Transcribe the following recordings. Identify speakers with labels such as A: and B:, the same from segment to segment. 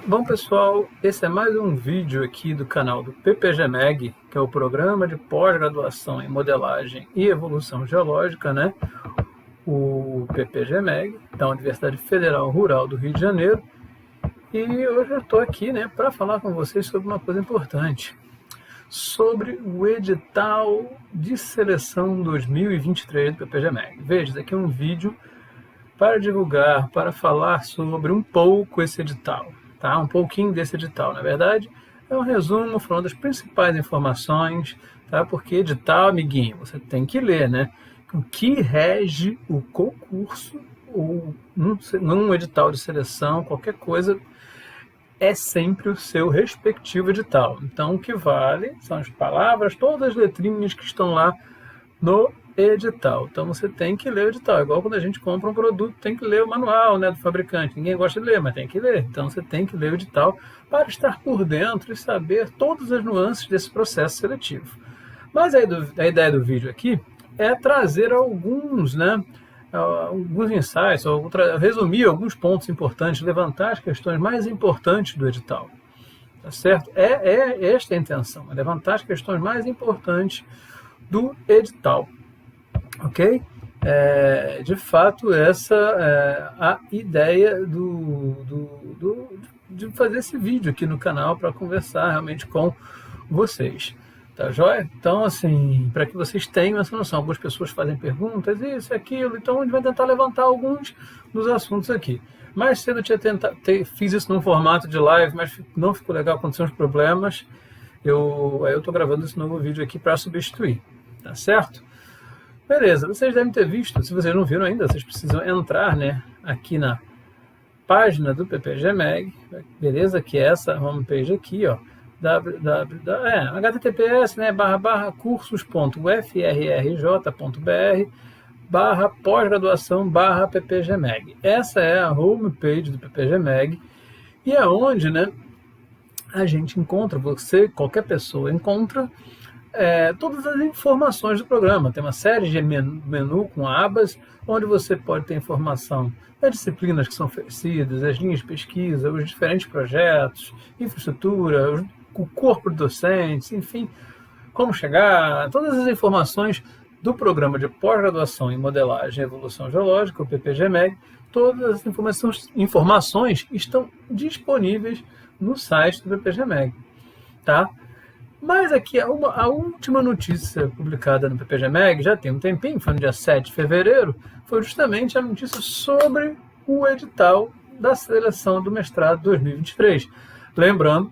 A: Bom, pessoal, esse é mais um vídeo aqui do canal do PPGMEG, que é o Programa de Pós-Graduação em Modelagem e Evolução Geológica, né? O PPGMEG, da Universidade Federal Rural do Rio de Janeiro. E hoje eu estou aqui, né, para falar com vocês sobre uma coisa importante, sobre o edital de seleção 2023 do PPGMEG. Veja, esse aqui é um vídeo para divulgar, para falar sobre um pouco esse edital. Tá? Um pouquinho desse edital, na verdade, é um resumo falando das principais informações, tá? Porque edital, amiguinho, você tem que ler, né? O que rege o concurso ou num edital de seleção, qualquer coisa, é sempre o seu respectivo edital. Então, o que vale são as palavras, todas as letrinhas que estão lá no edital. Então você tem que ler o edital. Igual quando a gente compra um produto, tem que ler o manual, né, do fabricante. Ninguém gosta de ler, mas tem que ler. Então você tem que ler o edital para estar por dentro e saber todas as nuances desse processo seletivo. Mas a ideia do vídeo aqui é trazer alguns, né, alguns insights, ou resumir alguns pontos importantes, levantar as questões mais importantes do edital. Tá certo? É esta a intenção, é levantar as questões mais importantes do edital. Ok? De fato, essa é a ideia de fazer esse vídeo aqui no canal para conversar realmente com vocês. Tá joia? Então, assim, para que vocês tenham essa noção, algumas pessoas fazem perguntas, isso, aquilo, então a gente vai tentar levantar alguns dos assuntos aqui. Mais cedo eu tinha fiz isso num formato de live, mas não ficou legal, aconteceram uns problemas. Eu estou gravando esse novo vídeo aqui para substituir, tá certo? Beleza, vocês devem ter visto, se vocês não viram ainda, vocês precisam entrar, né, aqui na página do PPGMEG, beleza? Que é essa homepage aqui, ó, https, né, cursos.ufrrj.br pós-graduação /PPGMEG. Essa é a homepage do PPGMEG e é onde, né, a gente encontra, qualquer pessoa encontra todas as informações do programa. Tem uma série de menu com abas, onde você pode ter informação das disciplinas que são oferecidas, as linhas de pesquisa, os diferentes projetos, infraestrutura, o corpo de docentes, enfim, como chegar, todas as informações do programa de pós-graduação em modelagem e evolução geológica, o PPGMEG, todas as informações estão disponíveis no site do PPGMEG, tá? Mas aqui, a última notícia publicada no PPGMEG, já tem um tempinho, foi no dia 7 de fevereiro, foi justamente a notícia sobre o edital da seleção do mestrado 2023. Lembrando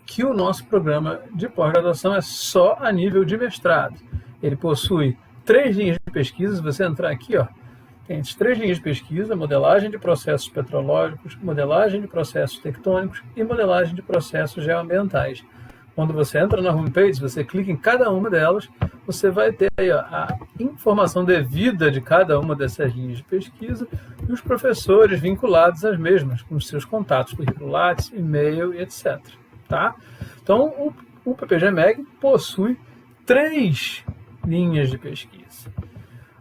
A: que o nosso programa de pós-graduação é só a nível de mestrado. Ele possui 3 linhas de pesquisa, se você entrar aqui, ó, tem as 3 linhas de pesquisa: modelagem de processos petrológicos, modelagem de processos tectônicos e modelagem de processos geoambientais. Quando você entra na homepage, você clica em cada uma delas, você vai ter aí, ó, a informação devida de cada uma dessas linhas de pesquisa e os professores vinculados às mesmas, com os seus contatos curriculares, e-mail e etc. Tá? Então, o PPGMEG possui 3 linhas de pesquisa.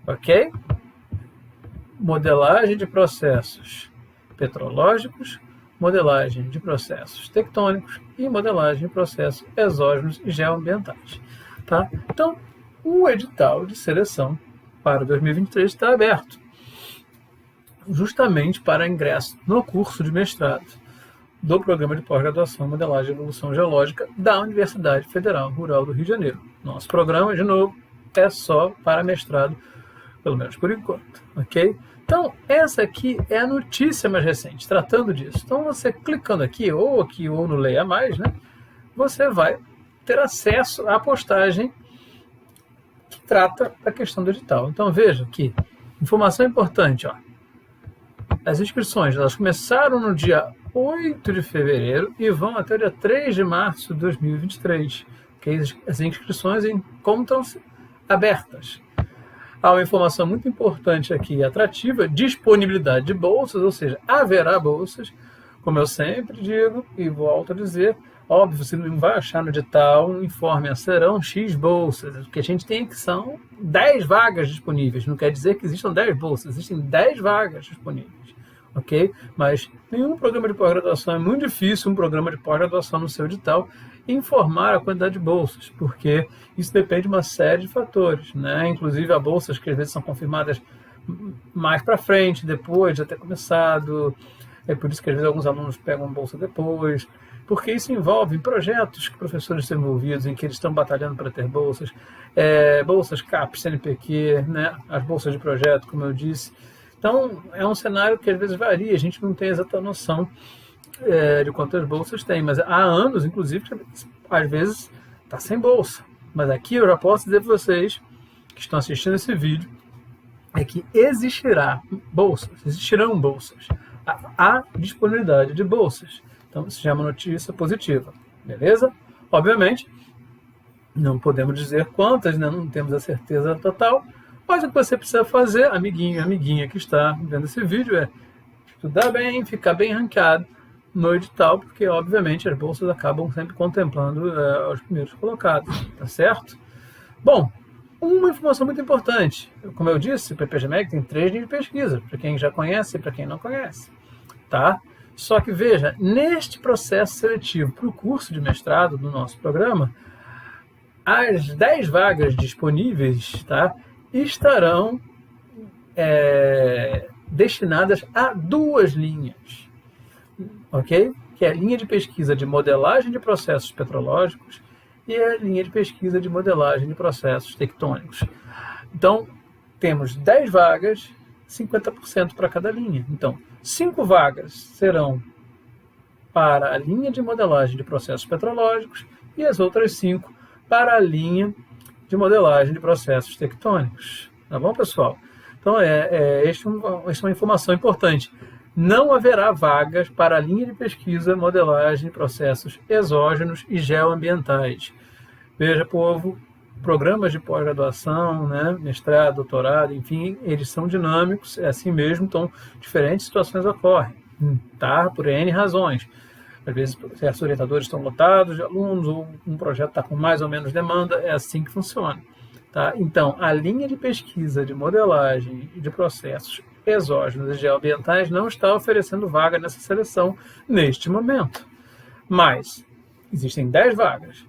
A: Ok? Modelagem de processos petrológicos, modelagem de processos tectônicos e modelagem de processos exógenos e geoambientais. Tá? Então, o edital de seleção para 2023 está aberto, justamente para ingresso no curso de mestrado do Programa de Pós-Graduação em Modelagem e Evolução Geológica da Universidade Federal Rural do Rio de Janeiro. Nosso programa, de novo, é só para mestrado, pelo menos por enquanto, ok? Então, essa aqui é a notícia mais recente, tratando disso. Então, você clicando aqui ou no Leia Mais, né, você vai ter acesso à postagem que trata da questão do edital. Então, veja aqui, informação importante, ó. As inscrições, elas começaram no dia 8 de fevereiro e vão até o dia 3 de março de 2023. Okay? As inscrições encontram-se abertas. Há uma informação muito importante aqui e atrativa: disponibilidade de bolsas, ou seja, haverá bolsas, como eu sempre digo e volto a dizer. Óbvio, você não vai achar no edital, informe, serão X bolsas. O que a gente tem aqui são 10 vagas disponíveis. Não quer dizer que existam 10 bolsas, existem 10 vagas disponíveis. ok? Mas nenhum programa de pós-graduação, é muito difícil um programa de pós-graduação no seu edital informar a quantidade de bolsas, porque isso depende de uma série de fatores, né? Inclusive há bolsas que às vezes são confirmadas mais para frente, depois de já ter começado, é por isso que às vezes alguns alunos pegam bolsa depois, porque isso envolve projetos que professores estão envolvidos, em que eles estão batalhando para ter bolsas, bolsas CAPES, CNPq, né? As bolsas de projeto, como eu disse. Então, é um cenário que às vezes varia, a gente não tem exata noção de quantas bolsas tem, mas há anos, inclusive, que às vezes está sem bolsa. Mas aqui eu já posso dizer para vocês que estão assistindo esse vídeo, é que existirão bolsas. Há disponibilidade de bolsas. Então, isso já é uma notícia positiva, beleza? Obviamente, não podemos dizer quantas, né? Não temos a certeza total, mas o que você precisa fazer, amiguinho, amiguinha que está vendo esse vídeo, é estudar bem, ficar bem ranqueado no edital, porque, obviamente, as bolsas acabam sempre contemplando os primeiros colocados, tá certo? Bom, uma informação muito importante. Como eu disse, o PPG-MEG tem 3 linhas de pesquisa, para quem já conhece e para quem não conhece, tá? Só que, veja, neste processo seletivo para o curso de mestrado do nosso programa, as 10 vagas disponíveis, tá, estarão destinadas a 2 linhas, ok? Que é a linha de pesquisa de modelagem de processos petrológicos e a linha de pesquisa de modelagem de processos tectônicos. Então, temos 10 vagas, 50% para cada linha. Então, 5 vagas serão para a linha de modelagem de processos petrológicos e as outras 5 para a linha de modelagem de processos tectônicos. Tá bom, pessoal? Então, esta é uma informação importante. Não haverá vagas para a linha de pesquisa, modelagem de processos exógenos e geoambientais. Veja, povo, programas de pós-graduação, né, mestrado, doutorado, enfim, eles são dinâmicos, é assim mesmo, então diferentes situações ocorrem, tá? Por N razões. Às vezes, certos orientadores estão lotados de alunos, ou um projeto está com mais ou menos demanda, é assim que funciona. Tá? Então, a linha de pesquisa de modelagem de processos exógenos e geoambientais não está oferecendo vaga nessa seleção neste momento. Mas existem 10 vagas,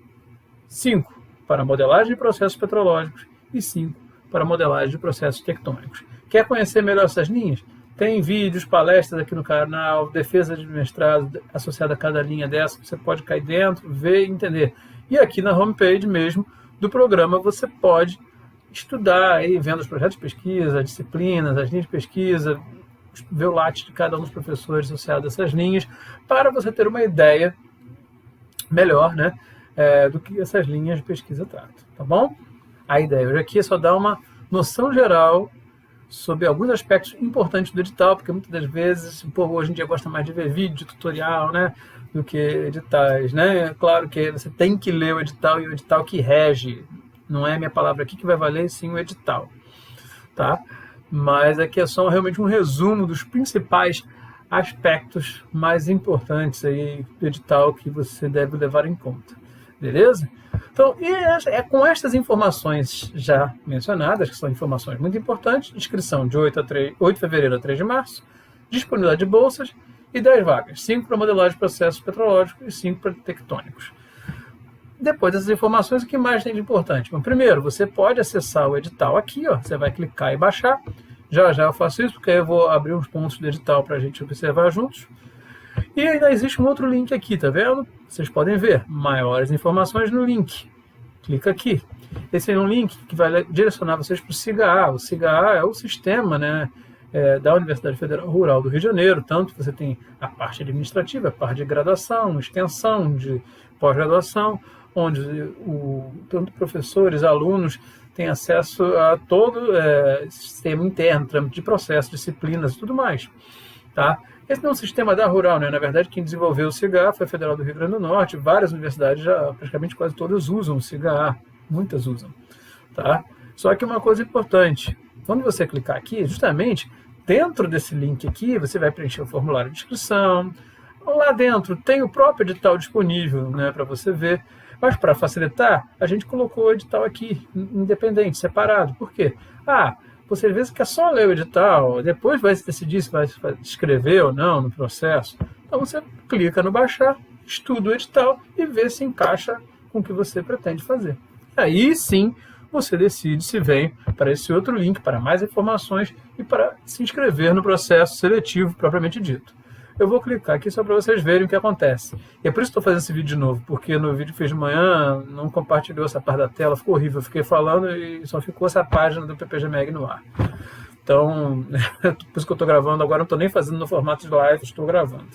A: 5 para modelagem de processos petrológicos e 5 para modelagem de processos tectônicos. Quer conhecer melhor essas linhas? Tem vídeos, palestras aqui no canal, defesa de mestrado associada a cada linha dessa, você pode cair dentro, ver e entender. E aqui na homepage mesmo do programa você pode estudar aí, vendo os projetos de pesquisa, disciplinas, as linhas de pesquisa, ver o latte de cada um dos professores associados a essas linhas, para você ter uma ideia melhor, né, do que essas linhas de pesquisa tratam, tá bom? A ideia hoje aqui é só dar uma noção geral sobre alguns aspectos importantes do edital, porque muitas das vezes o povo hoje em dia gosta mais de ver vídeo, tutorial, né, do que editais, né? É claro que você tem que ler o edital e o edital que rege, não é a minha palavra aqui que vai valer, sim o edital, tá? Mas aqui é só realmente um resumo dos principais aspectos mais importantes aí do edital que você deve levar em conta, beleza? Então, é com estas informações já mencionadas, que são informações muito importantes, inscrição de 8 de fevereiro a 3 de março, disponibilidade de bolsas e 10 vagas, 5 para modelagem de processos petrológicos e 5 para tectônicos. Depois dessas informações, o que mais tem de importante? Bom, primeiro, você pode acessar o edital aqui, ó, você vai clicar e baixar. Já eu faço isso, porque aí eu vou abrir uns pontos do edital para a gente observar juntos. E ainda existe um outro link aqui, tá vendo? Vocês podem ver maiores informações no link. Clica aqui. Esse é um link que vai direcionar vocês para o SIGA-A. O SIGA-A é o sistema, né, da Universidade Federal Rural do Rio de Janeiro. Tanto você tem a parte administrativa, a parte de graduação, extensão, de pós-graduação, onde tanto professores, alunos têm acesso a todo sistema interno, trâmite de processo, disciplinas e tudo mais. Tá? Esse não é um sistema da Rural, né? Na verdade, quem desenvolveu o SIGA foi a Federal do Rio Grande do Norte. Várias universidades, já praticamente quase todas, usam o SIGA, muitas usam. Tá? Só que uma coisa importante, quando você clicar aqui, justamente dentro desse link aqui, você vai preencher o formulário de inscrição. Lá dentro tem o próprio edital disponível, né, para você ver. Mas para facilitar, a gente colocou o edital aqui, independente, separado. Por quê? você às vezes quer só ler o edital, depois vai decidir se vai escrever ou não no processo. Então você clica no baixar, estuda o edital e vê se encaixa com o que você pretende fazer. Aí sim você decide se vem para esse outro link para mais informações e para se inscrever no processo seletivo propriamente dito. Eu vou clicar aqui só para vocês verem o que acontece. E é por isso que estou fazendo esse vídeo de novo, porque no vídeo que fiz de manhã não compartilhou essa parte da tela, ficou horrível. Eu fiquei falando e só ficou essa página do PPG-MEG no ar. Então, por isso que eu estou gravando agora, não estou nem fazendo no formato de live, estou gravando.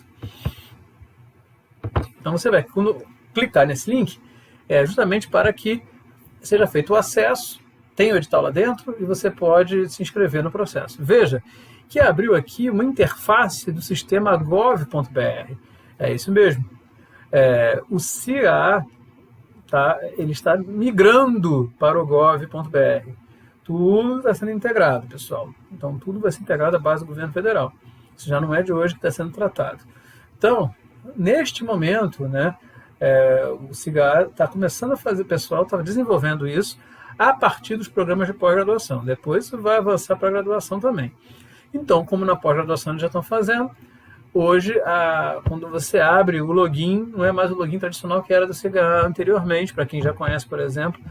A: Então você vai, quando clicar nesse link, é justamente para que seja feito o acesso, tem o edital lá dentro e você pode se inscrever no processo. Veja que abriu aqui uma interface do sistema gov.br. É isso mesmo. O CAA ele está migrando para o gov.br. Tudo está sendo integrado, pessoal. Então, tudo vai ser integrado à base do governo federal. Isso já não é de hoje que está sendo tratado. Então, neste momento, né, o CIGA está começando a fazer, o pessoal está desenvolvendo isso a partir dos programas de pós-graduação. Depois isso vai avançar para a graduação também. Então, como na pós-graduação eles já estão fazendo, hoje, quando você abre o login, não é mais o login tradicional que era do CIGA anteriormente, para quem já conhece, por exemplo,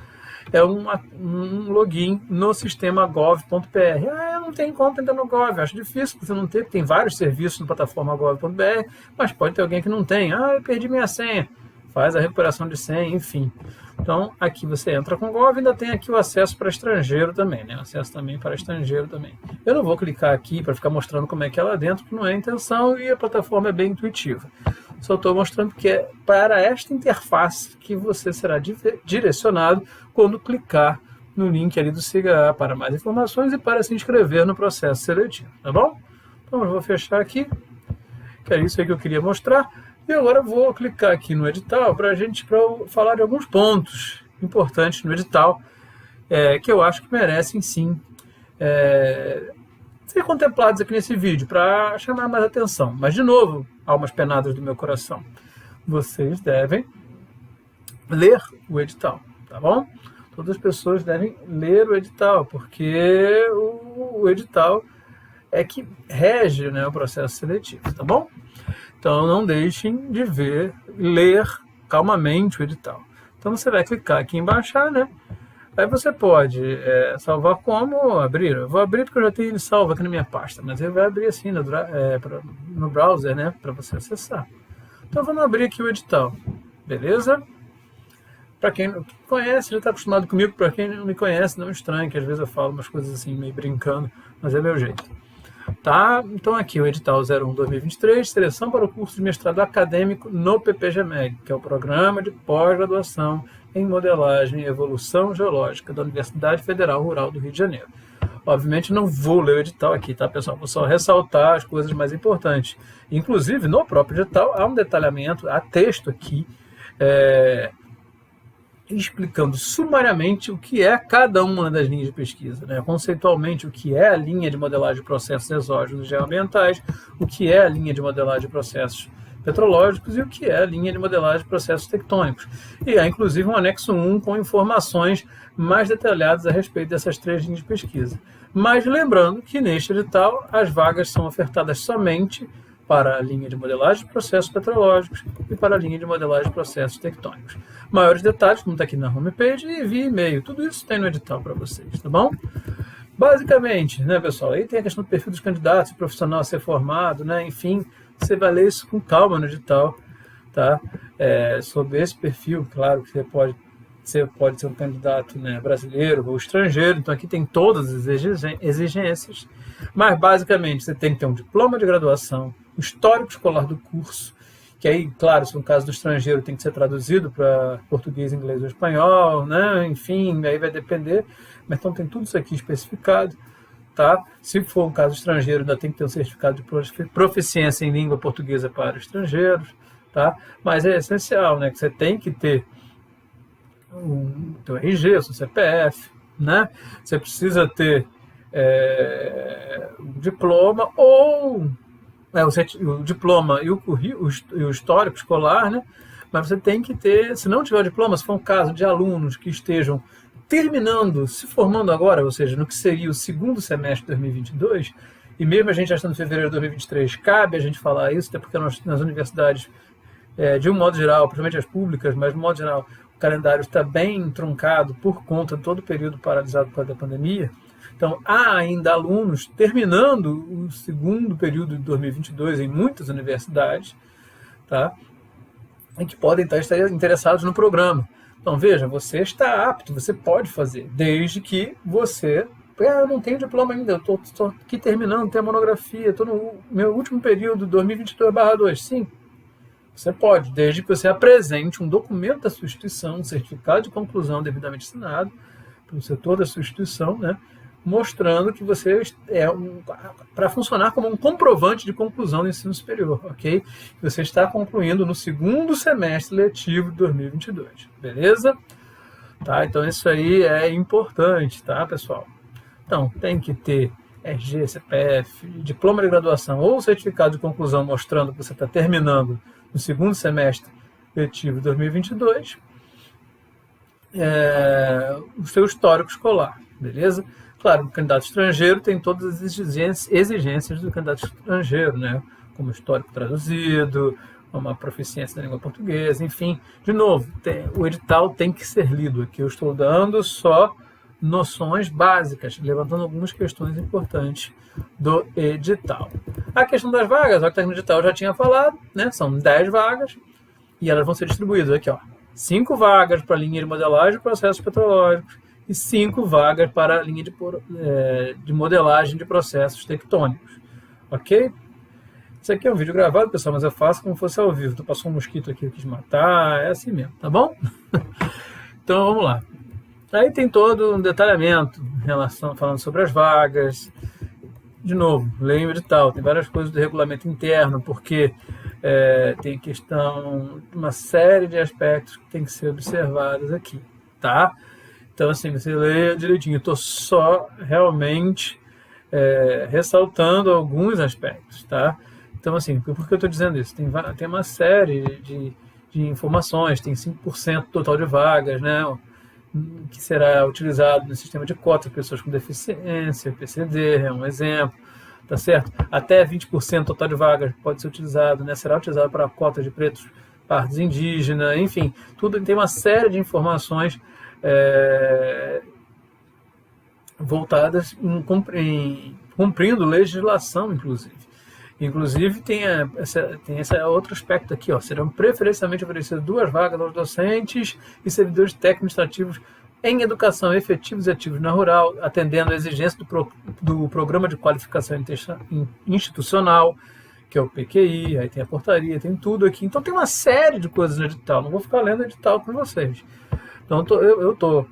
A: é um login no sistema gov.br. Eu não tenho conta ainda no Gov, acho difícil você não ter, porque tem vários serviços na plataforma gov.br, mas pode ter alguém que não tem. Eu perdi minha senha. Faz a recuperação de senha, enfim. Então, aqui você entra com o Gov e ainda tem aqui o acesso para estrangeiro também, né? Acesso também para estrangeiro também. Eu não vou clicar aqui para ficar mostrando como é que é lá dentro, porque não é a intenção e a plataforma é bem intuitiva. Só estou mostrando que é para esta interface que você será direcionado quando clicar no link ali do CIGA para mais informações e para se inscrever no processo seletivo, tá bom? Então, eu vou fechar aqui, que é isso aí que eu queria mostrar. E agora eu vou clicar aqui no edital para falar de alguns pontos importantes no edital que eu acho que merecem sim ser contemplados aqui nesse vídeo para chamar mais atenção. Mas, de novo, almas penadas do meu coração, vocês devem ler o edital, tá bom? Todas as pessoas devem ler o edital, porque o edital é que rege, né, o processo seletivo, tá bom? Então, não deixem de ler calmamente o edital. Então, você vai clicar aqui em baixar, né? Aí você pode salvar como abrir. Eu vou abrir porque eu já tenho ele salvo aqui na minha pasta, mas ele vai abrir assim no browser, né? Para você acessar. Então, vamos abrir aqui o edital, beleza? Para quem não conhece, já está acostumado comigo. Para quem não me conhece, não estranhe, que às vezes eu falo umas coisas assim, meio brincando, mas é meu jeito. Tá? Então aqui o edital 01-2023, seleção para o curso de mestrado acadêmico no PPG-MEG, que é o Programa de Pós-Graduação em Modelagem e Evolução Geológica da Universidade Federal Rural do Rio de Janeiro. Obviamente não vou ler o edital aqui, tá, pessoal? Vou só ressaltar as coisas mais importantes. Inclusive, no próprio edital há um detalhamento, há texto aqui, explicando sumariamente o que é cada uma das linhas de pesquisa, né? Conceitualmente, o que é a linha de modelagem de processos exógenos geoambientais, o que é a linha de modelagem de processos petrológicos e o que é a linha de modelagem de processos tectônicos. E há, inclusive, um anexo 1 com informações mais detalhadas a respeito dessas três linhas de pesquisa. Mas lembrando que, neste edital, as vagas são ofertadas somente para a linha de modelagem de processos petrológicos e para a linha de modelagem de processos tectônicos. Maiores detalhes, como está aqui na homepage, e via e-mail. Tudo isso tem no edital para vocês, tá bom? Basicamente, né, pessoal, aí tem a questão do perfil dos candidatos, o profissional a ser formado, né, enfim, você vai ler isso com calma no edital, tá? Sobre esse perfil, claro que você pode ser um candidato, né, brasileiro ou estrangeiro, então aqui tem todas as exigências, mas basicamente você tem que ter um diploma de graduação, o histórico escolar do curso, que aí, claro, se no caso do estrangeiro tem que ser traduzido para português, inglês ou espanhol, né? Enfim, aí vai depender, mas então tem tudo isso aqui especificado, tá? Se for um caso estrangeiro, ainda tem que ter um certificado de proficiência em língua portuguesa para estrangeiros, tá? Mas é essencial, né, que você tem que ter o teu RG, o seu CPF, né? Você precisa ter um diploma ou o diploma e o histórico escolar, né? Mas você tem que ter, se não tiver o diploma, se for um caso de alunos que estejam terminando, se formando agora, ou seja, no que seria o segundo semestre de 2022, e mesmo a gente já estando em fevereiro de 2023, cabe a gente falar isso, até porque nas universidades, de um modo geral, principalmente as públicas, mas de um modo geral, o calendário está bem truncado por conta de todo o período paralisado por causa da pandemia. Então, há ainda alunos terminando o segundo período de 2022 em muitas universidades, tá? E que podem estar interessados no programa. Então, veja, você está apto, você pode fazer, desde que você... eu não tenho diploma ainda, eu estou aqui terminando, tenho a monografia, estou no meu último período, 2022/2. Sim, você pode, desde que você apresente um documento da sua instituição, um certificado de conclusão devidamente assinado pelo setor da sua instituição, né, mostrando que você para funcionar como um comprovante de conclusão do ensino superior, ok? Você está concluindo no segundo semestre letivo de 2022, beleza? Tá, então isso aí é importante, tá, pessoal? Então, tem que ter RG, CPF, diploma de graduação ou certificado de conclusão mostrando que você está terminando no segundo semestre letivo de 2022, o seu histórico escolar, beleza? Claro, o candidato estrangeiro tem todas as exigências do candidato estrangeiro, né? Como histórico traduzido, uma proficiência na língua portuguesa, enfim. De novo, o edital tem que ser lido. Aqui eu estou dando só noções básicas, levantando algumas questões importantes do edital. A questão das vagas, o que está no edital eu já tinha falado, né? São 10 vagas e elas vão ser distribuídas aqui, ó. 5 vagas para a linha de modelagem de processos petrológicos e 5 vagas para a linha de modelagem de processos tectônicos. Ok? Isso aqui é um vídeo gravado, pessoal, mas eu faço como se fosse ao vivo. Tu passou um mosquito aqui, eu quis matar, é assim mesmo, tá bom? Então vamos lá. Aí tem todo um detalhamento em relação, falando sobre as vagas. De novo, leia o edital, tem várias coisas do regulamento interno, porque tem questão, uma série de aspectos que tem que ser observados aqui, tá? Então, assim, você lê direitinho. Eu estou só realmente ressaltando alguns aspectos, tá? Então, assim, por que eu estou dizendo isso? Tem uma série de informações, tem 5% total de vagas, né? Que será utilizado no sistema de cotas de pessoas com deficiência, PCD, é um exemplo, tá certo? Até 20% total de vagas pode ser utilizado, né? Será utilizado para cotas de pretos, pardos indígenas, enfim, tudo tem uma série de informações voltadas em cumprindo legislação, inclusive. Inclusive, tem esse outro aspecto aqui, ó, serão preferencialmente oferecidas 2 vagas aos docentes e servidores técnico-administrativos em educação efetivos e ativos na rural, atendendo à exigência do Programa de Qualificação Institucional, que é o PQI, aí tem a portaria, tem tudo aqui. Então, tem uma série de coisas no edital, não vou ficar lendo o edital com vocês. Então, eu estou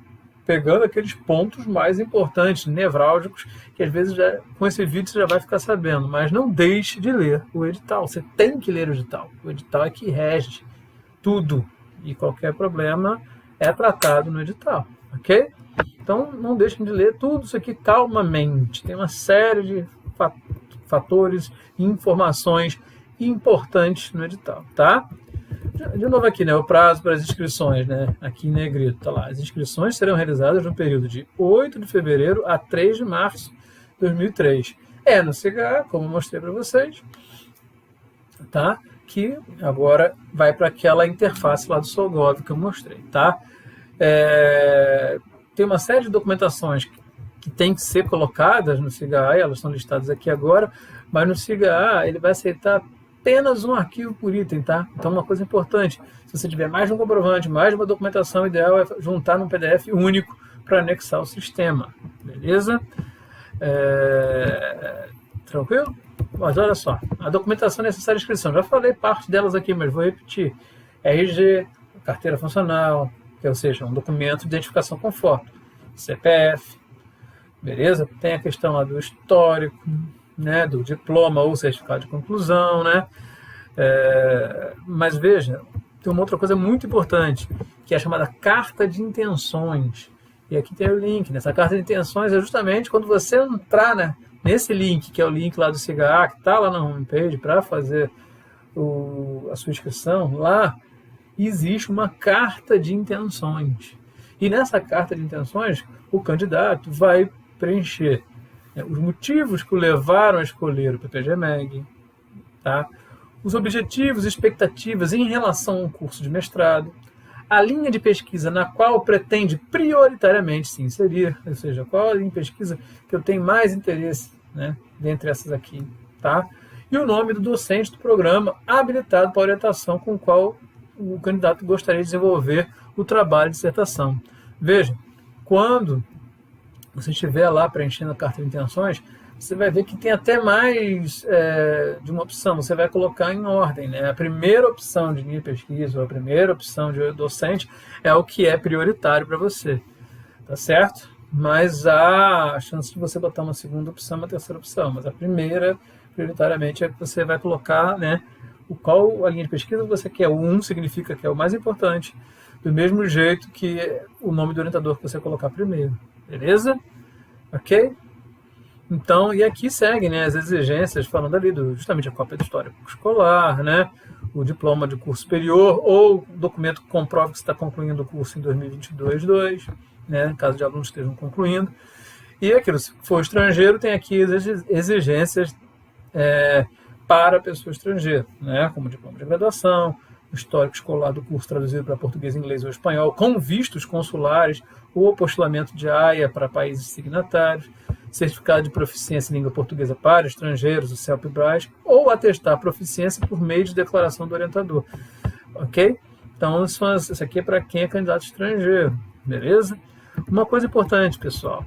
A: pegando aqueles pontos mais importantes, nevrálgicos, que às vezes com esse vídeo você já vai ficar sabendo, mas não deixe de ler o edital. Você tem que ler o edital. O edital é que rege tudo e qualquer problema é tratado no edital, ok? Então, não deixem de ler tudo isso aqui calmamente. Tem uma série de fatores e informações importantes no edital, tá? De novo aqui, né, o prazo para as inscrições, né, aqui em negrito, tá lá. As inscrições serão realizadas no período de 8 de fevereiro a 3 de março de 2003. No CGA, como eu mostrei para vocês, tá? Que agora vai para aquela interface lá do Solgov que eu mostrei, tá? Tem uma série de documentações que tem que ser colocadas no CGA, elas estão listadas aqui agora, mas no CGA ele vai aceitar apenas um arquivo por item, tá? Então, uma coisa importante, se você tiver mais de um comprovante, mais de uma documentação, o ideal é juntar num PDF único para anexar o sistema, beleza? Tranquilo? Mas olha só, a documentação necessária de inscrição, já falei parte delas aqui, mas vou repetir. RG, carteira funcional, ou seja, um documento de identificação com foto, CPF, beleza? Tem a questão lá do histórico, né, do diploma ou certificado de conclusão, né? Mas veja, tem uma outra coisa muito importante, que é a chamada carta de intenções. E aqui tem o link. Nessa carta de intenções é justamente quando você entrar, né, nesse link, que é o link lá do CGA, que está lá na homepage para fazer a sua inscrição, lá existe uma carta de intenções. E nessa carta de intenções, o candidato vai preencher, né, os motivos que o levaram a escolher o PPG-MEG, tá? Os objetivos e expectativas em relação ao curso de mestrado, a linha de pesquisa na qual pretende prioritariamente se inserir, ou seja, qual a linha de pesquisa que eu tenho mais interesse, né, dentre essas aqui, tá? E o nome do docente do programa habilitado para orientação com o qual o candidato gostaria de desenvolver o trabalho de dissertação. Veja, quando você estiver lá preenchendo a carta de intenções, você vai ver que tem até mais de uma opção. Você vai colocar em ordem, né? A primeira opção de linha de pesquisa, ou a primeira opção de docente, é o que é prioritário para você, tá certo? Mas há a chance de você botar uma segunda opção, uma terceira opção. Mas a primeira, prioritariamente, é que você vai colocar, né, qual a linha de pesquisa que você quer. O 1 significa que é o mais importante, do mesmo jeito que o nome do orientador que você colocar primeiro. Beleza? Ok? Então, e aqui segue, né, as exigências, falando ali justamente a cópia do histórico escolar, né, o diploma de curso superior ou o documento que comprova que você está concluindo o curso em 2022-2, né, em caso de alunos que estejam concluindo. E aquilo, se for estrangeiro, tem aqui as exigências para a pessoa estrangeira, né, como diploma de graduação, histórico escolar do curso traduzido para português, inglês ou espanhol, com vistos consulares ou apostilamento de AIA para países signatários, certificado de proficiência em língua portuguesa para estrangeiros, o CELP-BRAS, ou atestar proficiência por meio de declaração do orientador. Ok? Então, isso aqui é para quem é candidato estrangeiro, beleza? Uma coisa importante, pessoal,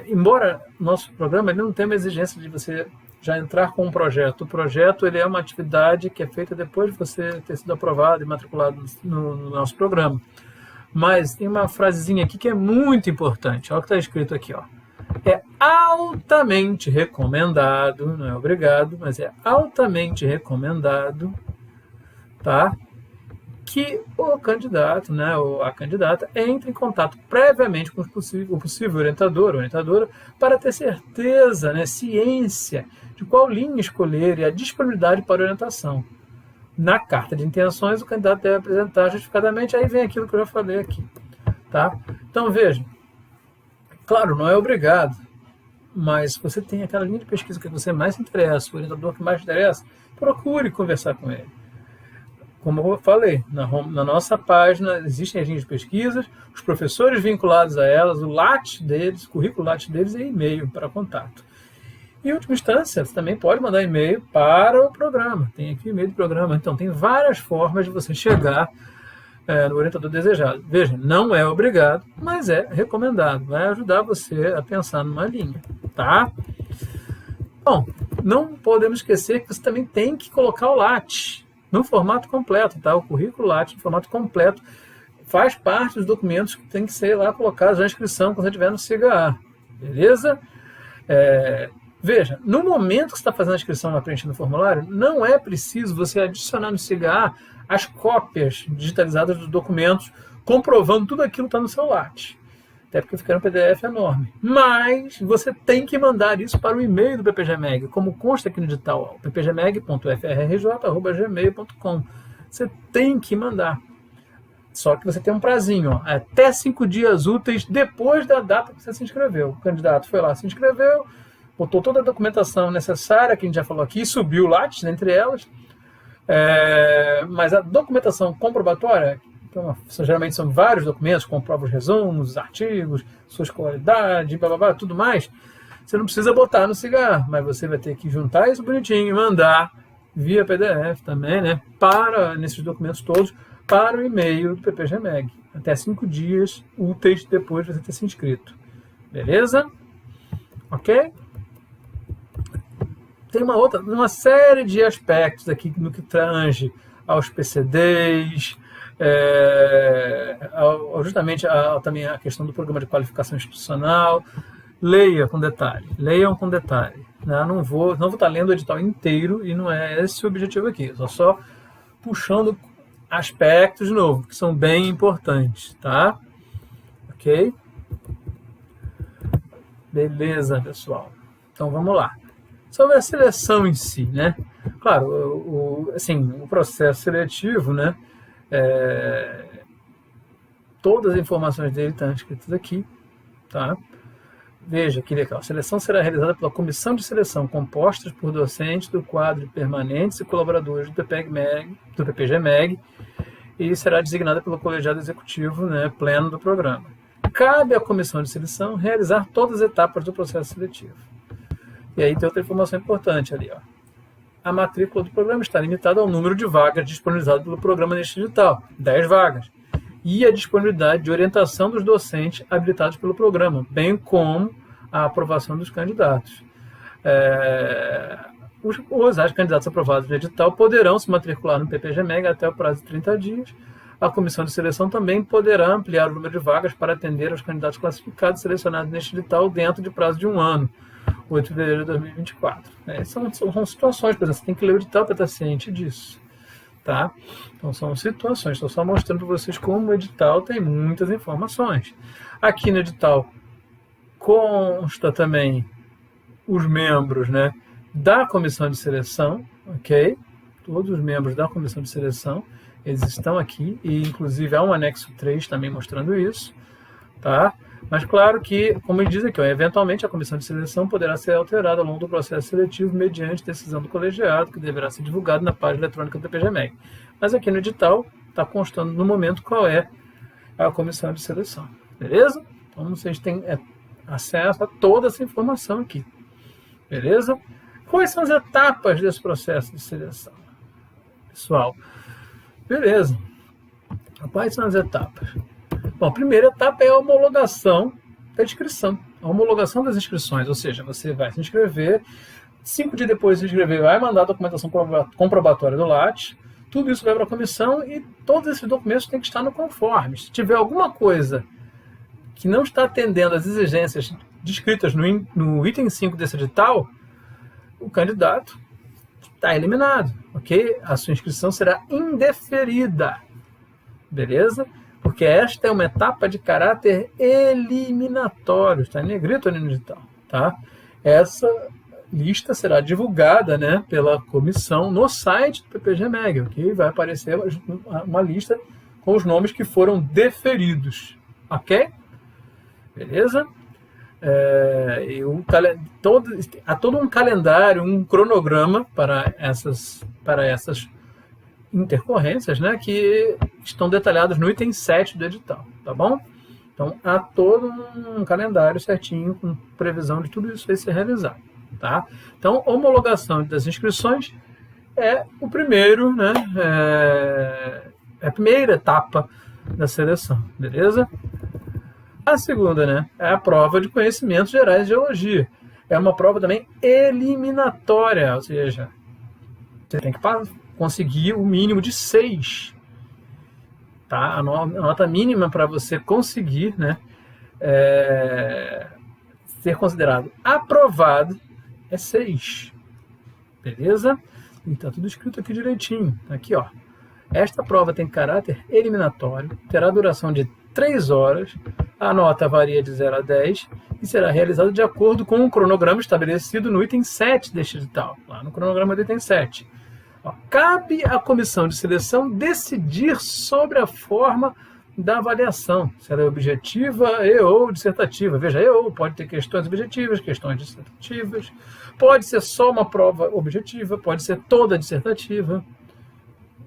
A: embora nosso programa ele não tenha uma exigência de você já entrar com um projeto. O projeto ele é uma atividade que é feita depois de você ter sido aprovado e matriculado no nosso programa. Mas tem uma frasezinha aqui que é muito importante. Olha o que está escrito aqui. Ó. É altamente recomendado, não é obrigado, mas é altamente recomendado, tá, que o candidato, né, ou a candidata, entre em contato previamente com o possível orientador ou orientadora para ter certeza, né, ciência de qual linha escolher e a disponibilidade para orientação. Na carta de intenções, o candidato deve apresentar justificadamente, aí vem aquilo que eu já falei aqui. Tá? Então, veja, claro, não é obrigado, mas se você tem aquela linha de pesquisa que você mais se interessa, o orientador que mais te interessa, procure conversar com ele. Como eu falei, na nossa página existem as linhas de pesquisas, os professores vinculados a elas, o LAT deles, o currículo LAT deles e e-mail para contato. Em última instância, você também pode mandar e-mail para o programa. Tem aqui o e-mail do programa. Então, tem várias formas de você chegar no orientador desejado. Veja, não é obrigado, mas é recomendado. Vai ajudar você a pensar numa linha, tá? Bom, não podemos esquecer que você também tem que colocar o LAT no formato completo, tá? O currículo LAT no formato completo faz parte dos documentos que tem que ser lá colocados na inscrição quando você estiver no SIGA, beleza? Veja, no momento que você está fazendo a inscrição lá preenchendo o formulário, não é preciso você adicionar no SIGA as cópias digitalizadas dos documentos, comprovando tudo aquilo que está no seu LAT. Até porque fica um PDF enorme. Mas você tem que mandar isso para o e-mail do PPG-MEG, como consta aqui no edital, ppgmeg.frrj@gmail.com. Você tem que mandar. Só que você tem um prazinho, ó, até 5 dias úteis depois da data que você se inscreveu. O candidato foi lá, se inscreveu, botou toda a documentação necessária, que a gente já falou aqui, subiu o LAT, entre elas, mas a documentação comprobatória, então, geralmente são vários documentos, comprova os resumos, os artigos, sua escolaridade, blá, blá, blá, tudo mais, você não precisa botar no SIGA, mas você vai ter que juntar isso bonitinho e mandar via PDF também, né, nesses documentos todos, para o e-mail do PPG-MEG, até 5 dias úteis depois de você ter se inscrito. Beleza? Ok? Tem uma série de aspectos aqui no que tange aos PCDs, justamente também a questão do programa de qualificação institucional. Leiam com detalhe. Né? Não vou estar lendo o edital inteiro e não é esse o objetivo aqui. Estou só puxando aspectos, de novo, que são bem importantes. Tá? Ok? Beleza, pessoal. Então, vamos lá. Sobre a seleção em si, né? Claro, o processo seletivo, né? todas as informações dele estão escritas aqui, tá? Veja que legal. A seleção será realizada pela comissão de seleção, composta por docentes do quadro permanentes e colaboradores do PPG-MEG, e será designada pelo colegiado executivo, né, pleno do programa. Cabe à comissão de seleção realizar todas as etapas do processo seletivo. E aí tem outra informação importante ali, ó. A matrícula do programa está limitada ao número de vagas disponibilizadas pelo programa neste edital, 10 vagas, e a disponibilidade de orientação dos docentes habilitados pelo programa, bem como a aprovação dos candidatos. Os candidatos aprovados no edital poderão se matricular no PPG-MEG até o prazo de 30 dias. A comissão de seleção também poderá ampliar o número de vagas para atender aos candidatos classificados selecionados neste edital dentro de prazo de 1 ano, 8 de fevereiro de 2024. São situações, por exemplo, você tem que ler o edital para estar ciente disso. Tá? Então são situações, estou só mostrando para vocês como o edital tem muitas informações. Aqui no edital consta também os membros, né, da comissão de seleção, ok? Todos os membros da comissão de seleção, eles estão aqui, e inclusive há um anexo 3 também mostrando isso, tá? Mas claro que, como ele diz aqui, eventualmente a comissão de seleção poderá ser alterada ao longo do processo seletivo mediante decisão do colegiado, que deverá ser divulgado na página eletrônica do PPG-MEG. Mas aqui no edital está constando no momento qual é a comissão de seleção. Beleza? Então vocês têm acesso a toda essa informação aqui. Beleza? Quais são as etapas desse processo de seleção? Pessoal, beleza. Quais são as etapas? Bom, a primeira etapa é a homologação da inscrição. A homologação das inscrições, ou seja, você vai se inscrever, 5 dias depois de se inscrever, vai mandar a documentação comprobatória do Lattes, tudo isso vai para a comissão e todos esses documentos têm que estar no conforme. Se tiver alguma coisa que não está atendendo às exigências descritas no item 5 desse edital, o candidato está eliminado, ok? A sua inscrição será indeferida, beleza? Porque esta é uma etapa de caráter eliminatório, está em negrito ali no edital, tá? Essa lista será divulgada, né, pela comissão no site do PPG-MEG, ok? Vai aparecer uma lista com os nomes que foram deferidos, ok? Beleza? Há todo um calendário, um cronograma para essas intercorrências, né, que estão detalhadas no item 7 do edital, tá bom? Então, há todo um calendário certinho, com previsão de tudo isso vai ser realizado, tá? Então, homologação das inscrições é o primeiro, né, é a primeira etapa da seleção, beleza? A segunda, né, é a prova de conhecimentos gerais de geologia. É uma prova também eliminatória, ou seja, você tem que conseguir o mínimo de 6. Tá? A nota mínima para você conseguir, né, ser considerado aprovado é 6. Beleza? E está tudo escrito aqui direitinho. Aqui, ó. Esta prova tem caráter eliminatório, terá duração de 3 horas, a nota varia de 0 a 10 e será realizada de acordo com o cronograma estabelecido no item 7 deste edital, lá no cronograma do item 7. Cabe à comissão de seleção decidir sobre a forma da avaliação, se ela é objetiva e ou dissertativa. Veja, pode ter questões objetivas, questões dissertativas, pode ser só uma prova objetiva, pode ser toda dissertativa,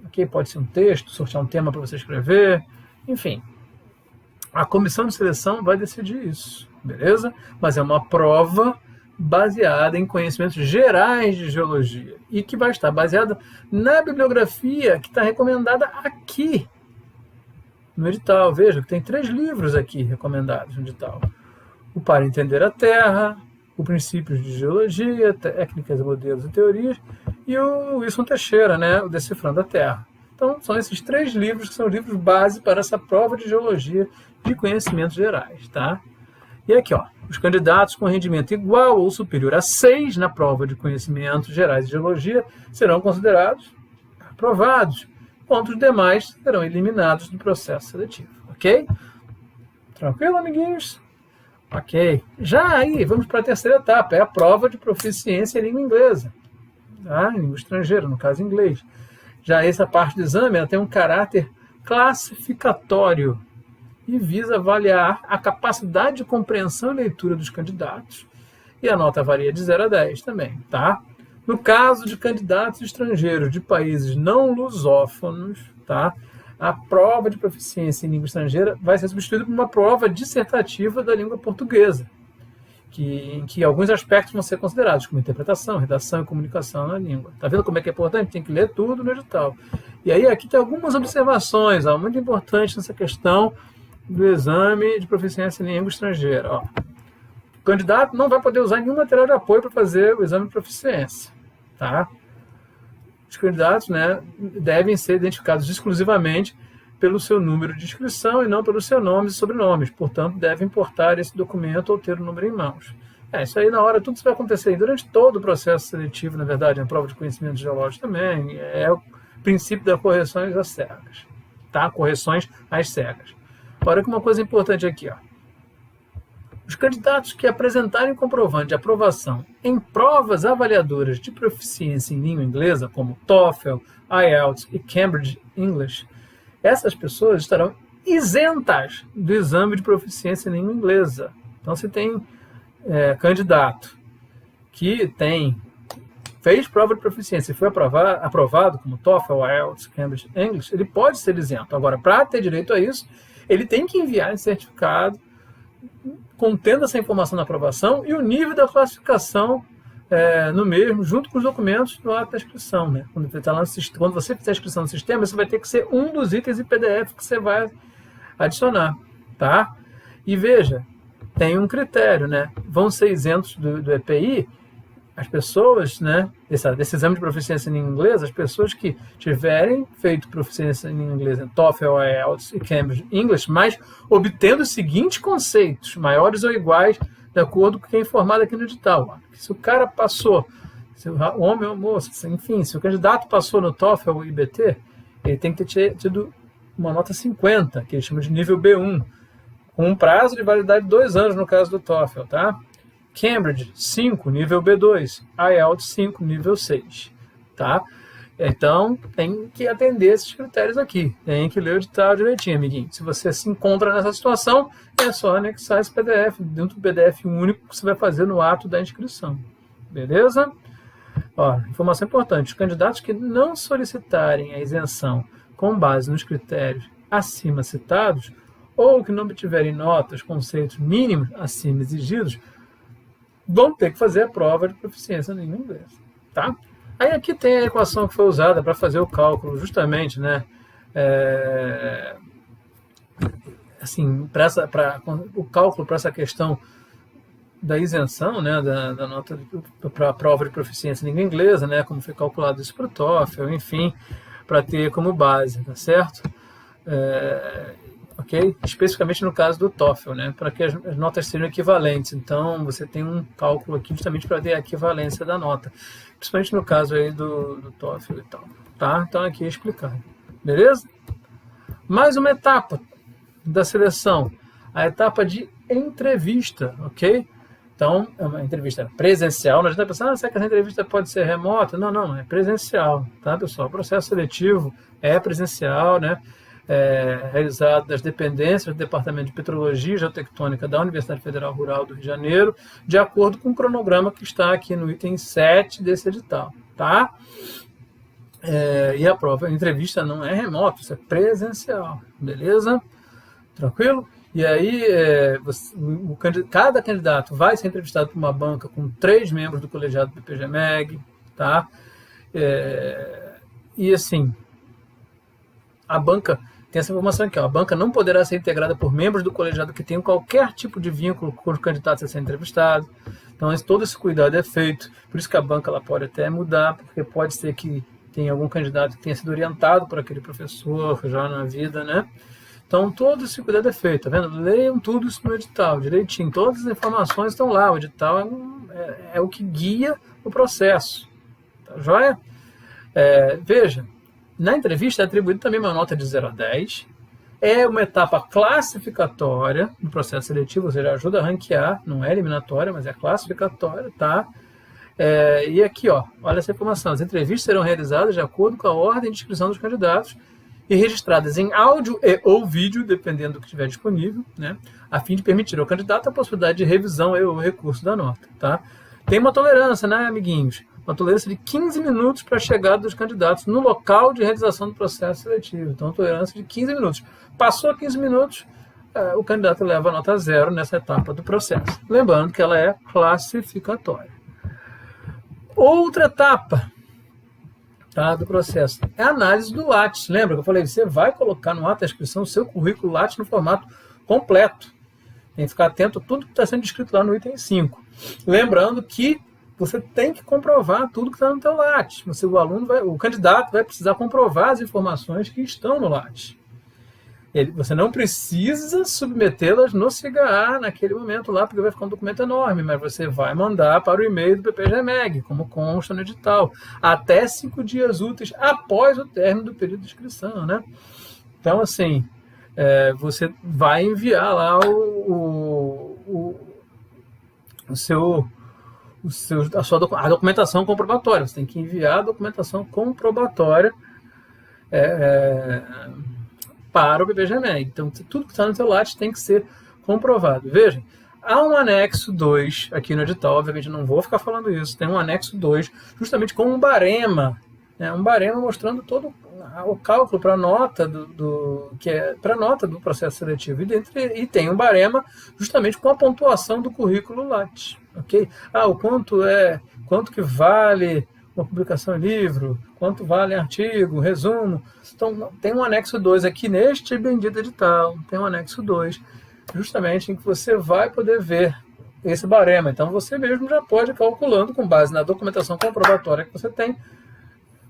A: okay? Pode ser um texto, sortear um tema para você escrever, enfim. A comissão de seleção vai decidir isso, beleza? Mas é uma prova baseada em conhecimentos gerais de geologia e que vai estar baseada na bibliografia que está recomendada aqui no edital. Veja que tem 3 livros aqui recomendados no edital. O Para Entender a Terra, o Princípios de Geologia, Técnicas, Modelos e Teorias, e o Wilson Teixeira, né, o Decifrando a Terra. Então, são esses 3 livros que são livros base para essa prova de geologia de conhecimentos gerais, tá? E aqui, ó, os candidatos com rendimento igual ou superior a 6 na prova de conhecimentos gerais de geologia serão considerados aprovados, enquanto os demais serão eliminados do processo seletivo, ok? Tranquilo, amiguinhos? Ok. Já aí, vamos para a terceira etapa, é a prova de proficiência em língua inglesa, tá? Em língua estrangeira, no caso inglês. Já essa parte do exame ela tem um caráter classificatório e visa avaliar a capacidade de compreensão e leitura dos candidatos. E a nota varia de 0 a 10 também, tá? No caso de candidatos estrangeiros de países não lusófonos, tá? A prova de proficiência em língua estrangeira vai ser substituída por uma prova dissertativa da língua portuguesa, em que alguns aspectos vão ser considerados, como interpretação, redação e comunicação na língua. Tá vendo como é que é importante? Tem que ler tudo no edital. E aí aqui tem algumas observações, ó, muito importantes nessa questão do exame de proficiência em língua estrangeira. Ó. O candidato não vai poder usar nenhum material de apoio para fazer o exame de proficiência. Tá? Os candidatos, né, devem ser identificados exclusivamente pelo seu número de inscrição e não pelos seus nomes e sobrenomes. Portanto, devem portar esse documento ou ter o número em mãos. Isso aí na hora, tudo isso vai acontecer durante todo o processo seletivo, na verdade, na prova de conhecimento geológico também. É o princípio das correções às cegas. Tá? Correções às cegas. Olha que uma coisa importante aqui, ó. Os candidatos que apresentarem comprovante de aprovação em provas avaliadoras de proficiência em língua inglesa, como TOEFL, IELTS e Cambridge English, essas pessoas estarão isentas do exame de proficiência em língua inglesa. Então, se tem candidato que fez prova de proficiência e foi aprovado como TOEFL, IELTS, Cambridge English, ele pode ser isento. Agora, para ter direito a isso, ele tem que enviar esse certificado contendo essa informação da aprovação e o nível da classificação no mesmo, junto com os documentos do ato da inscrição. Né? Quando você fizer a inscrição no sistema, isso vai ter que ser um dos itens em PDF que você vai adicionar. Tá? E veja, tem um critério, né? Vão ser isentos do EPI as pessoas, né, desse exame de proficiência em língua inglesa, as pessoas que tiverem feito proficiência em língua inglesa em TOEFL, IELTS e Cambridge English, mas obtendo os seguintes conceitos, maiores ou iguais, de acordo com o que é informado aqui no edital. Se o cara passou, se o homem ou moça, enfim, se o candidato passou no TOEFL ou IBT, ele tem que ter tido uma nota 50, que eles chamam de nível B1, com um prazo de validade de 2 anos no caso do TOEFL, tá? Cambridge, 5, nível B2. IELTS, 5, nível 6. Tá? Então, tem que atender esses critérios aqui. Tem que ler o edital direitinho, amiguinho. Se você se encontra nessa situação, é só anexar esse PDF dentro do PDF único que você vai fazer no ato da inscrição. Beleza? Ó, informação importante. Os candidatos que não solicitarem a isenção com base nos critérios acima citados ou que não obtiverem notas, conceitos mínimos acima exigidos, vão ter que fazer a prova de proficiência na língua inglesa, tá? Aí aqui tem a equação que foi usada para fazer o cálculo, justamente, né? Assim, o cálculo para essa questão da isenção, né, da nota para a prova de proficiência em língua inglesa, né, como foi calculado isso para o TOEFL, enfim, para ter como base, tá certo? Ok? Especificamente no caso do TOEFL, né? Para que as notas sejam equivalentes. Então, você tem um cálculo aqui justamente para ter a equivalência da nota. Principalmente no caso aí do TOEFL e tal. Tá? Então, aqui é explicado. Beleza? Mais uma etapa da seleção. A etapa de entrevista, ok? Então, é uma entrevista presencial. Não adianta pensar, será que essa entrevista pode ser remota? Não, não, é presencial, tá, pessoal? O processo seletivo é presencial, né? Realizado das dependências do Departamento de Petrologia e Geotectônica da Universidade Federal Rural do Rio de Janeiro, de acordo com o cronograma que está aqui no item 7 desse edital, tá? E a entrevista não é remota, isso é presencial, beleza? Tranquilo? E aí, cada candidato vai ser entrevistado por uma banca com 3 membros do colegiado do PPG-MEG, tá? E assim, a banca tem essa informação aqui, ó, a banca não poderá ser integrada por membros do colegiado que tenham qualquer tipo de vínculo com os candidatos a ser entrevistados. Então, todo esse cuidado é feito. Por isso que a banca ela pode até mudar, porque pode ser que tenha algum candidato que tenha sido orientado por aquele professor já na vida, né? Então, todo esse cuidado é feito, tá vendo? Leiam tudo isso no edital, direitinho. Todas as informações estão lá. O edital é o que guia o processo. Tá joia? Veja, na entrevista é atribuída também uma nota de 0 a 10. É uma etapa classificatória no processo seletivo, ou seja, ajuda a ranquear, não é eliminatória, mas é classificatória, tá? E aqui, ó, olha essa informação. As entrevistas serão realizadas de acordo com a ordem de inscrição dos candidatos e registradas em áudio e ou vídeo, dependendo do que estiver disponível, né, a fim de permitir ao candidato a possibilidade de revisão e ou recurso da nota. Tá? Tem uma tolerância, né, amiguinhos? Uma tolerância de 15 minutos para a chegada dos candidatos no local de realização do processo seletivo. Então, tolerância de 15 minutos. Passou 15 minutos, o candidato leva a nota 0 nessa etapa do processo. Lembrando que ela é classificatória. Outra etapa, tá, do processo é a análise do Lattes. Lembra que eu falei? Você vai colocar no ato da inscrição o seu currículo Lattes no formato completo. Tem que ficar atento a tudo que está sendo descrito lá no item 5. Lembrando que você tem que comprovar tudo que está no teu Lattes. O candidato vai precisar comprovar as informações que estão no Lattes. Você não precisa submetê-las no CIGA naquele momento lá, porque vai ficar um documento enorme, mas você vai mandar para o e-mail do PPGMEG, como consta no edital, até 5 dias úteis após o término do período de inscrição, né? Então, assim, você vai enviar lá a documentação comprobatória. Você tem que enviar a documentação comprobatória para o PPGMEG. Então, tudo que está no seu Lattes tem que ser comprovado. Veja, há um anexo 2 aqui no edital, obviamente eu não vou ficar falando isso, tem um anexo 2, justamente com um barema, né, um barema mostrando todo o cálculo para a nota do processo seletivo. E tem um barema justamente com a pontuação do currículo Lattes. Okay? Quanto que vale uma publicação em livro, quanto vale artigo, resumo. Então, tem um anexo 2 aqui neste bendito edital, tem um anexo 2, justamente em que você vai poder ver esse barema. Então, você mesmo já pode ir calculando, com base na documentação comprobatória que você tem,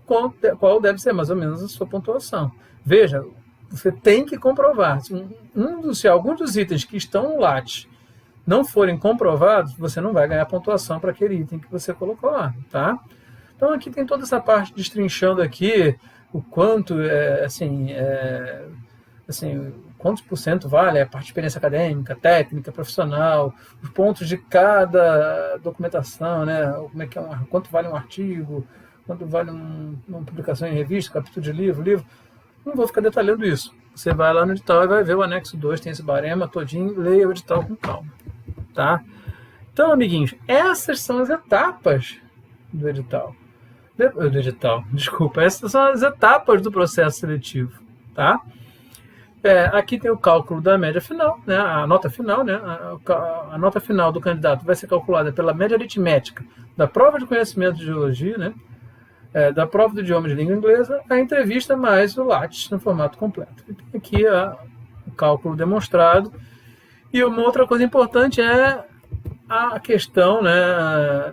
A: qual deve ser mais ou menos a sua pontuação. Veja, você tem que comprovar. Se alguns dos itens que estão no Lattes não forem comprovados, você não vai ganhar pontuação para aquele item que você colocou lá, tá? Então, aqui tem toda essa parte destrinchando aqui o quanto, quantos por cento vale a parte de experiência acadêmica, técnica, profissional, os pontos de cada documentação, né? Quanto vale um artigo, quanto vale uma publicação em revista, capítulo de livro. Não vou ficar detalhando isso. Você vai lá no edital e vai ver o anexo 2, tem esse barema todinho, leia o edital com calma, tá? Então, amiguinhos, essas são as etapas do edital. Essas são as etapas do processo seletivo, tá? Aqui tem o cálculo da média final, né? A nota final, né? A nota final do candidato vai ser calculada pela média aritmética da prova de conhecimento de geologia, né? Da prova do idioma de língua inglesa, a entrevista mais o Lattes no formato completo. E tem aqui o cálculo demonstrado. E uma outra coisa importante é a questão, né,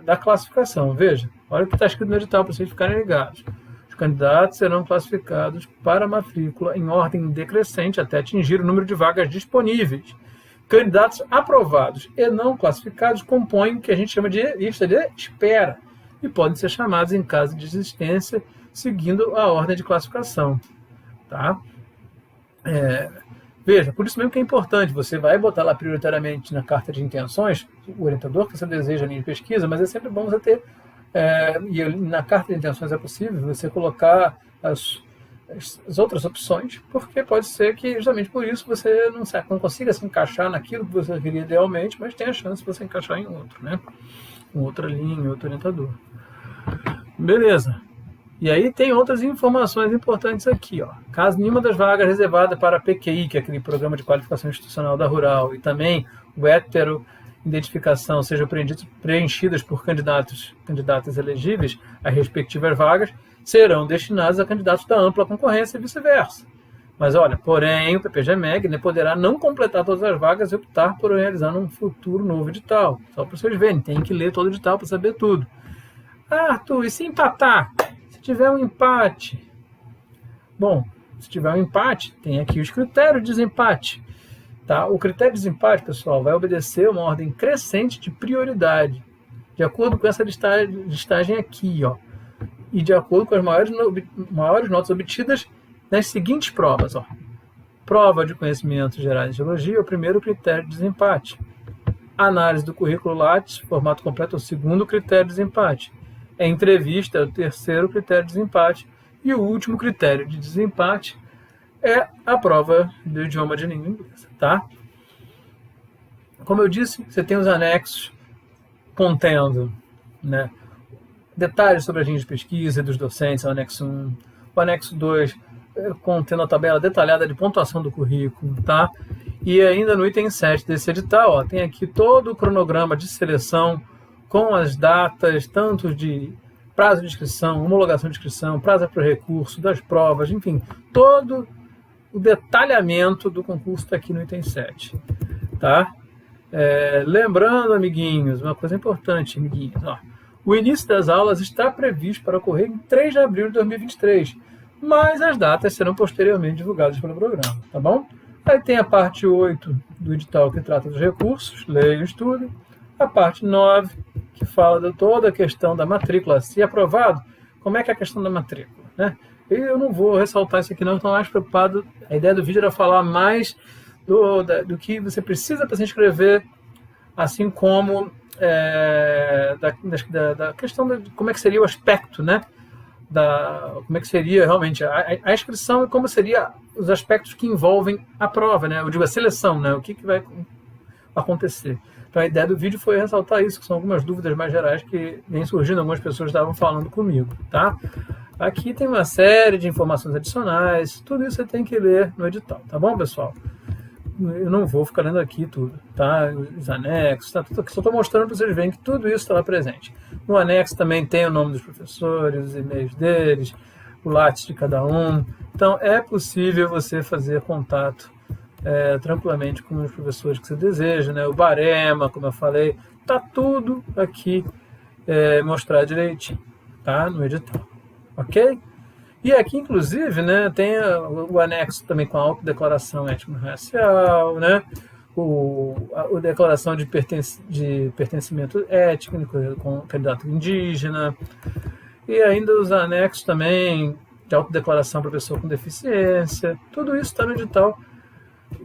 A: da classificação. Veja, olha o que está escrito no edital para vocês ficarem ligados. Os candidatos serão classificados para a matrícula em ordem decrescente até atingir o número de vagas disponíveis. Candidatos aprovados e não classificados compõem o que a gente chama de lista de espera e podem ser chamados em caso de desistência, seguindo a ordem de classificação. Tá? Veja, por isso mesmo que é importante, você vai botar lá prioritariamente na carta de intenções, o orientador que você deseja a linha de pesquisa, mas é sempre bom você ter, e na carta de intenções é possível você colocar as outras opções, porque pode ser que justamente por isso você não consiga se encaixar naquilo que você queria idealmente, mas tem a chance de você encaixar em outro, né? Com outra linha, outro orientador. Beleza. E aí tem outras informações importantes aqui, ó. Caso nenhuma das vagas reservadas para a PQI, que é aquele Programa de Qualificação Institucional da Rural, e também o heteroidentificação sejam preenchidas por candidatas elegíveis às respectivas vagas, serão destinadas a candidatos da ampla concorrência e vice-versa. Mas olha, porém, o PPGMEG poderá não completar todas as vagas e optar por realizar um futuro novo edital. Só para vocês verem, tem que ler todo o edital para saber tudo. Arthur, e se empatar? Se tiver um empate? Bom, se tiver um empate, tem aqui os critérios de desempate. Tá? O critério de desempate, pessoal, vai obedecer uma ordem crescente de prioridade, de acordo com essa listagem aqui, ó, e de acordo com as maiores notas obtidas nas seguintes provas. Ó. Prova de conhecimentos gerais de geologia é o primeiro critério de desempate. Análise do currículo Lattes, formato completo, é o segundo critério de desempate. Entrevista é o terceiro critério de desempate. E o último critério de desempate é a prova do idioma de língua inglesa, tá? Como eu disse, você tem os anexos contendo, né, detalhes sobre as linhas de pesquisa dos docentes, o anexo 1. O anexo 2, contendo a tabela detalhada de pontuação do currículo, tá? E ainda no item 7 desse edital, ó, tem aqui todo o cronograma de seleção com as datas, tanto de prazo de inscrição, homologação de inscrição, prazo para o recurso, das provas, enfim, todo o detalhamento do concurso está aqui no item 7, tá? Lembrando, amiguinhos, uma coisa importante, amiguinhos, ó, o início das aulas está previsto para ocorrer em 3 de abril de 2023, mas as datas serão posteriormente divulgadas pelo programa, tá bom? Aí tem a parte 8 do edital que trata dos recursos, leia e estude. A parte 9, que fala de toda a questão da matrícula. Se aprovado, como é que é a questão da matrícula, né? Eu não vou ressaltar isso aqui não, estou mais preocupado. A ideia do vídeo era falar mais do que você precisa para se inscrever, assim como da questão de como é que seria o aspecto, né? Como é que seria realmente a inscrição e como seria os aspectos que envolvem a prova, né? Eu digo a seleção, né? O que vai acontecer. Então a ideia do vídeo foi ressaltar isso, que são algumas dúvidas mais gerais que vêm surgindo, algumas pessoas estavam falando comigo, tá? Aqui tem uma série de informações adicionais, tudo isso você tem que ler no edital, tá bom, pessoal? Eu não vou ficar lendo aqui tudo, tá? Os anexos, tá tudo aqui. Só estou mostrando para vocês verem que tudo isso está lá presente. No anexo também tem o nome dos professores, os e-mails deles, o látis de cada um. Então é possível você fazer contato tranquilamente com os professores que você deseja, né? O barema, como eu falei, tá tudo aqui mostrado direitinho, tá? No edital, ok? E aqui, inclusive, né, tem o anexo também com a autodeclaração étnico-racial, né, a declaração de pertencimento étnico com o candidato indígena, e ainda os anexos também de autodeclaração para pessoa com deficiência. Tudo isso está no edital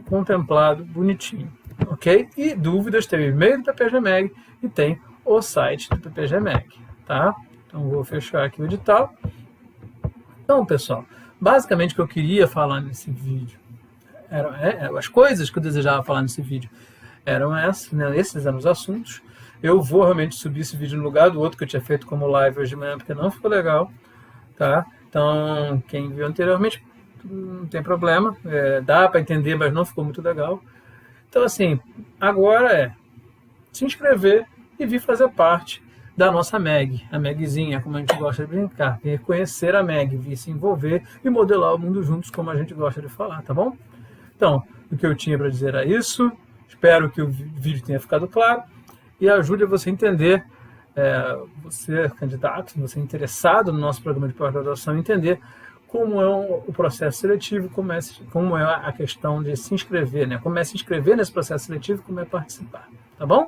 A: contemplado bonitinho, ok? E dúvidas, tem o e-mail do PPG-MEG e tem o site do PPG-MEG, tá? Então, vou fechar aqui o edital. Então, pessoal, basicamente o que eu queria falar nesse vídeo, as coisas que eu desejava falar nesse vídeo eram essas, né? Esses eram os assuntos. Eu vou realmente subir esse vídeo no lugar do outro que eu tinha feito como live hoje de manhã, porque não ficou legal, tá? Então, quem viu anteriormente, não tem problema, dá para entender, mas não ficou muito legal. Então, assim, agora se inscrever e vir fazer parte da nossa MEG, a MEGzinha, como a gente gosta de brincar, vir conhecer a MEG, vir se envolver e modelar o mundo juntos, como a gente gosta de falar, tá bom? Então, o que eu tinha para dizer é isso, espero que o vídeo tenha ficado claro e ajude a você a entender, você candidato, você interessado no nosso programa de pós-graduação, entender como é o processo seletivo, como é a questão de se inscrever, né? Como é se inscrever nesse processo seletivo, como é participar, tá bom?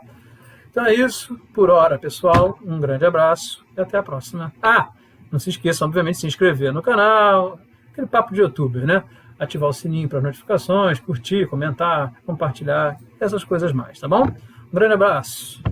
A: Então é isso, por hora, pessoal. Um grande abraço e até a próxima. Não se esqueçam, obviamente, de se inscrever no canal, aquele papo de youtuber, né? Ativar o sininho para notificações, curtir, comentar, compartilhar, essas coisas mais, tá bom? Um grande abraço.